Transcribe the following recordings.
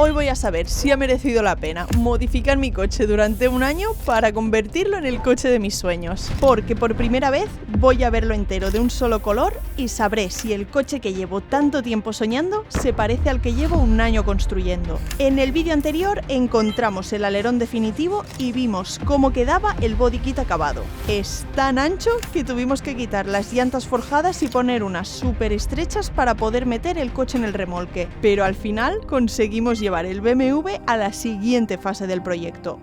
Hoy voy a saber si ha merecido la pena modificar mi coche durante un año para convertirlo en el coche de mis sueños. Porque por primera vez voy a verlo entero de un solo color y sabré si el coche que llevo tanto tiempo soñando se parece al que llevo un año construyendo. En el vídeo anterior encontramos el alerón definitivo y vimos cómo quedaba el body kit acabado. Es tan ancho que tuvimos que quitar las llantas forjadas y poner unas súper estrechas para poder meter el coche en el remolque. Pero al final conseguimos llevar el BMW a la siguiente fase del proyecto.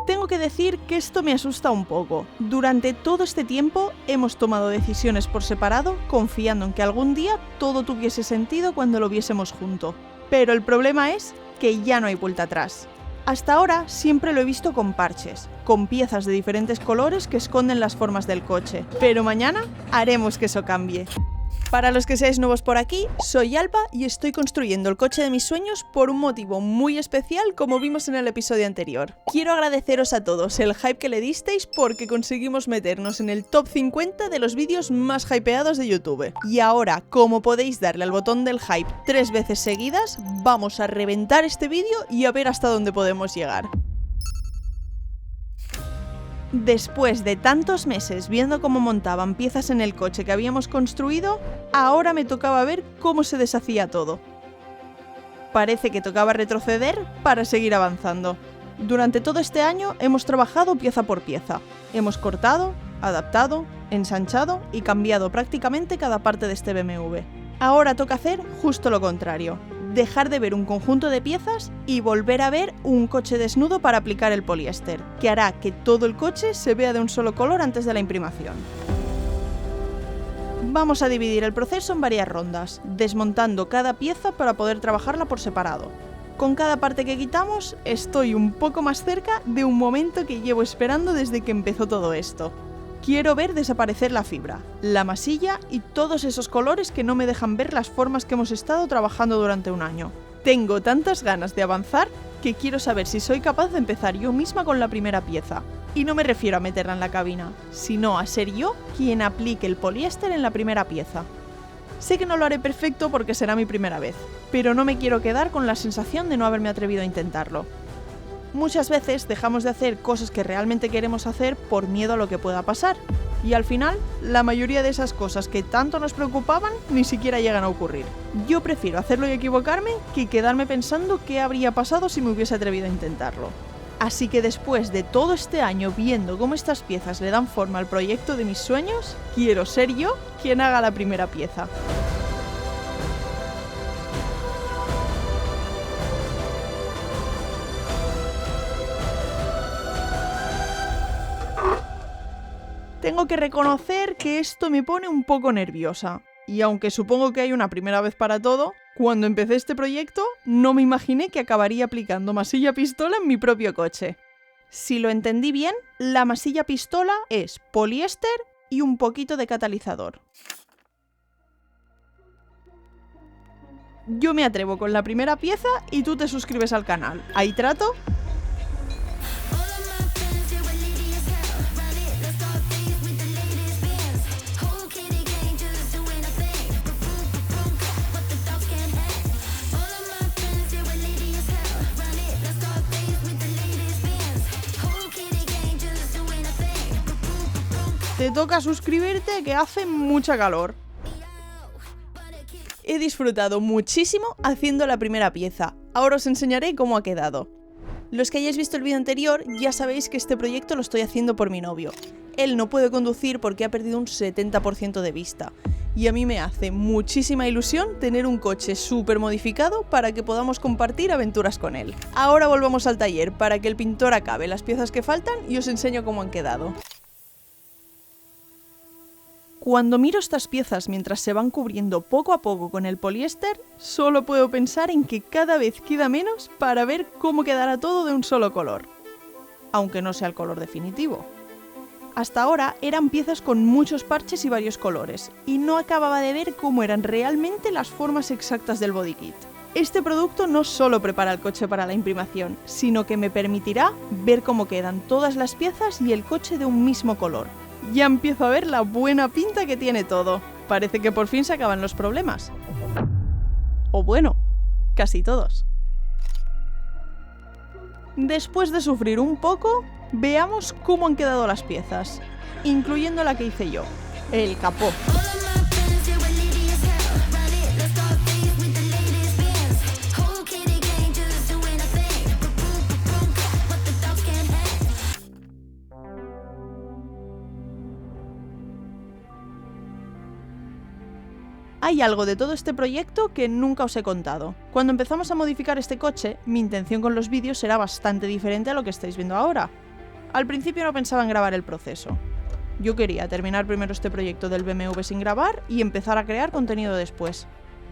Tengo que decir que esto me asusta un poco. Durante todo este tiempo hemos tomado decisiones por separado, confiando en que algún día todo tuviese sentido cuando lo viésemos junto. Pero el problema es que ya no hay vuelta atrás. Hasta ahora siempre lo he visto con parches, con piezas de diferentes colores que esconden las formas del coche. Pero mañana haremos que eso cambie. Para los que seáis nuevos por aquí, soy Alba y estoy construyendo el coche de mis sueños por un motivo muy especial, como vimos en el episodio anterior. Quiero agradeceros a todos el hype que le disteis porque conseguimos meternos en el top 50 de los vídeos más hypeados de YouTube. Y ahora, como podéis darle al botón del hype 3 veces seguidas, vamos a reventar este vídeo y a ver hasta dónde podemos llegar. Después de tantos meses viendo cómo montaban piezas en el coche que habíamos construido, ahora me tocaba ver cómo se deshacía todo. Parece que tocaba retroceder para seguir avanzando. Durante todo este año hemos trabajado pieza por pieza. Hemos cortado, adaptado, ensanchado y cambiado prácticamente cada parte de este BMW. Ahora toca hacer justo lo contrario. Dejar de ver un conjunto de piezas y volver a ver un coche desnudo para aplicar el poliéster, que hará que todo el coche se vea de un solo color antes de la imprimación. Vamos a dividir el proceso en varias rondas, desmontando cada pieza para poder trabajarla por separado. Con cada parte que quitamos, estoy un poco más cerca de un momento que llevo esperando desde que empezó todo esto. Quiero ver desaparecer la fibra, la masilla y todos esos colores que no me dejan ver las formas que hemos estado trabajando durante un año. Tengo tantas ganas de avanzar que quiero saber si soy capaz de empezar yo misma con la primera pieza. Y no me refiero a meterla en la cabina, sino a ser yo quien aplique el poliéster en la primera pieza. Sé que no lo haré perfecto porque será mi primera vez, pero no me quiero quedar con la sensación de no haberme atrevido a intentarlo. Muchas veces dejamos de hacer cosas que realmente queremos hacer por miedo a lo que pueda pasar. Y al final, la mayoría de esas cosas que tanto nos preocupaban ni siquiera llegan a ocurrir. Yo prefiero hacerlo y equivocarme que quedarme pensando qué habría pasado si me hubiese atrevido a intentarlo. Así que después de todo este año viendo cómo estas piezas le dan forma al proyecto de mis sueños, quiero ser yo quien haga la primera pieza. Tengo que reconocer que esto me pone un poco nerviosa. Y aunque supongo que hay una primera vez para todo, cuando empecé este proyecto no me imaginé que acabaría aplicando masilla pistola en mi propio coche. Si lo entendí bien, la masilla pistola es poliéster y un poquito de catalizador. Yo me atrevo con la primera pieza y tú te suscribes al canal. ¿Ahí trato? Te toca suscribirte que hace mucha calor. He disfrutado muchísimo haciendo la primera pieza. Ahora os enseñaré cómo ha quedado. Los que hayáis visto el vídeo anterior ya sabéis que este proyecto lo estoy haciendo por mi novio. Él no puede conducir porque ha perdido un 70% de vista. Y a mí me hace muchísima ilusión tener un coche súper modificado para que podamos compartir aventuras con él. Ahora volvamos al taller para que el pintor acabe las piezas que faltan y os enseño cómo han quedado. Cuando miro estas piezas mientras se van cubriendo poco a poco con el poliéster, solo puedo pensar en que cada vez queda menos para ver cómo quedará todo de un solo color. Aunque no sea el color definitivo. Hasta ahora eran piezas con muchos parches y varios colores, y no acababa de ver cómo eran realmente las formas exactas del body kit. Este producto no solo prepara el coche para la imprimación, sino que me permitirá ver cómo quedan todas las piezas y el coche de un mismo color. Ya empiezo a ver la buena pinta que tiene todo. Parece que por fin se acaban los problemas. O bueno, casi todos. Después de sufrir un poco, veamos cómo han quedado las piezas, incluyendo la que hice yo, el capó. Hay algo de todo este proyecto que nunca os he contado. Cuando empezamos a modificar este coche, mi intención con los vídeos era bastante diferente a lo que estáis viendo ahora. Al principio no pensaba en grabar el proceso. Yo quería terminar primero este proyecto del BMW sin grabar y empezar a crear contenido después.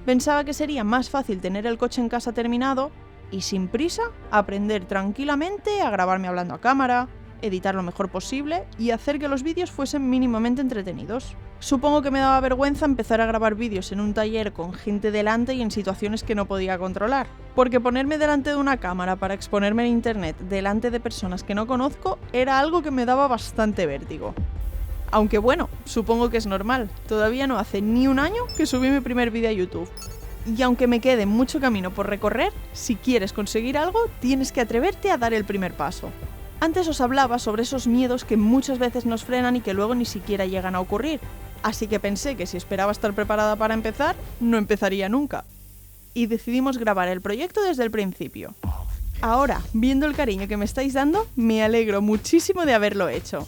Pensaba que sería más fácil tener el coche en casa terminado y sin prisa aprender tranquilamente a grabarme hablando a cámara, editar lo mejor posible y hacer que los vídeos fuesen mínimamente entretenidos. Supongo que me daba vergüenza empezar a grabar vídeos en un taller con gente delante y en situaciones que no podía controlar, porque ponerme delante de una cámara para exponerme en internet delante de personas que no conozco era algo que me daba bastante vértigo. Aunque bueno, supongo que es normal, todavía no hace ni un año que subí mi primer vídeo a YouTube. Y aunque me quede mucho camino por recorrer, si quieres conseguir algo, tienes que atreverte a dar el primer paso. Antes os hablaba sobre esos miedos que muchas veces nos frenan y que luego ni siquiera llegan a ocurrir. Así que pensé que si esperaba estar preparada para empezar, no empezaría nunca. Y decidimos grabar el proyecto desde el principio. Ahora, viendo el cariño que me estáis dando, me alegro muchísimo de haberlo hecho.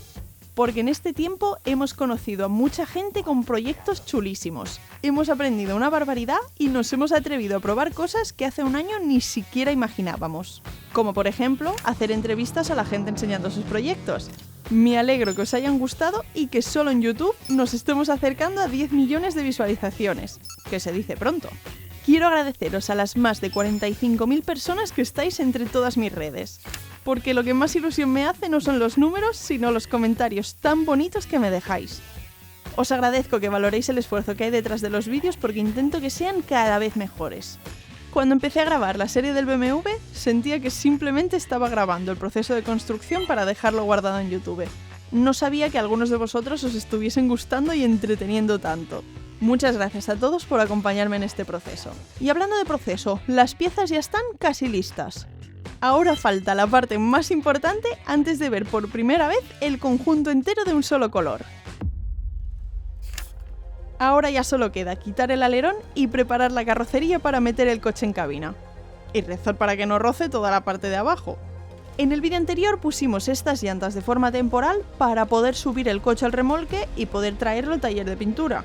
Porque en este tiempo hemos conocido a mucha gente con proyectos chulísimos. Hemos aprendido una barbaridad y nos hemos atrevido a probar cosas que hace un año ni siquiera imaginábamos. Como por ejemplo, hacer entrevistas a la gente enseñando sus proyectos. Me alegro que os hayan gustado y que solo en YouTube nos estemos acercando a 10 millones de visualizaciones, que se dice pronto. Quiero agradeceros a las más de 45.000 personas que estáis entre todas mis redes, porque lo que más ilusión me hace no son los números, sino los comentarios tan bonitos que me dejáis. Os agradezco que valoréis el esfuerzo que hay detrás de los vídeos porque intento que sean cada vez mejores. Cuando empecé a grabar la serie del BMW, sentía que simplemente estaba grabando el proceso de construcción para dejarlo guardado en YouTube. No sabía que algunos de vosotros os estuviesen gustando y entreteniendo tanto. Muchas gracias a todos por acompañarme en este proceso. Y hablando de proceso, las piezas ya están casi listas. Ahora falta la parte más importante antes de ver por primera vez el conjunto entero de un solo color. Ahora ya solo queda quitar el alerón y preparar la carrocería para meter el coche en cabina. Y rezar para que no roce toda la parte de abajo. En el vídeo anterior pusimos estas llantas de forma temporal para poder subir el coche al remolque y poder traerlo al taller de pintura.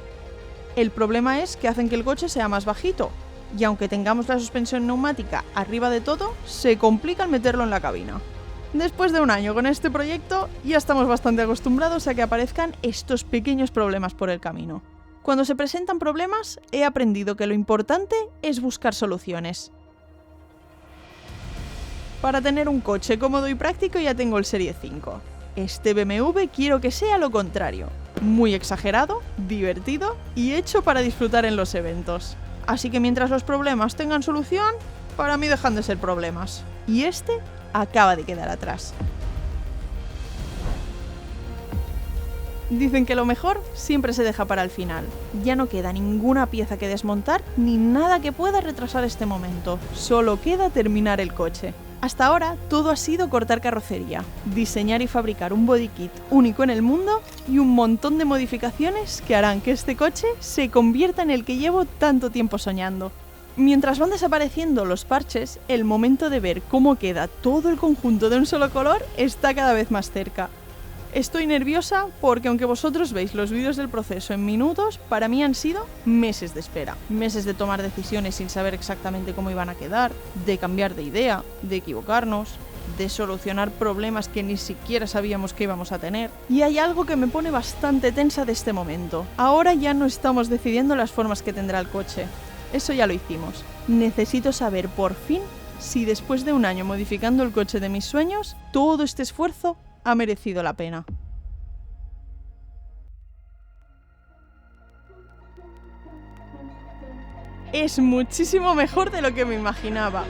El problema es que hacen que el coche sea más bajito, y aunque tengamos la suspensión neumática arriba de todo, se complica al meterlo en la cabina. Después de un año con este proyecto, ya estamos bastante acostumbrados a que aparezcan estos pequeños problemas por el camino. Cuando se presentan problemas, he aprendido que lo importante es buscar soluciones. Para tener un coche cómodo y práctico ya tengo el Serie 5. Este BMW quiero que sea lo contrario. Muy exagerado, divertido y hecho para disfrutar en los eventos. Así que mientras los problemas tengan solución, para mí dejan de ser problemas. Y este acaba de quedar atrás. Dicen que lo mejor siempre se deja para el final. Ya no queda ninguna pieza que desmontar ni nada que pueda retrasar este momento. Solo queda terminar el coche. Hasta ahora todo ha sido cortar carrocería, diseñar y fabricar un body kit único en el mundo y un montón de modificaciones que harán que este coche se convierta en el que llevo tanto tiempo soñando. Mientras van desapareciendo los parches, el momento de ver cómo queda todo el conjunto de un solo color está cada vez más cerca. Estoy nerviosa porque aunque vosotros veis los vídeos del proceso en minutos, para mí han sido meses de espera. Meses de tomar decisiones sin saber exactamente cómo iban a quedar, de cambiar de idea, de equivocarnos, de solucionar problemas que ni siquiera sabíamos que íbamos a tener. Y hay algo que me pone bastante tensa de este momento. Ahora ya no estamos decidiendo las formas que tendrá el coche. Eso ya lo hicimos. Necesito saber por fin si después de un año modificando el coche de mis sueños, todo este esfuerzo ha merecido la pena. Es muchísimo mejor de lo que me imaginaba.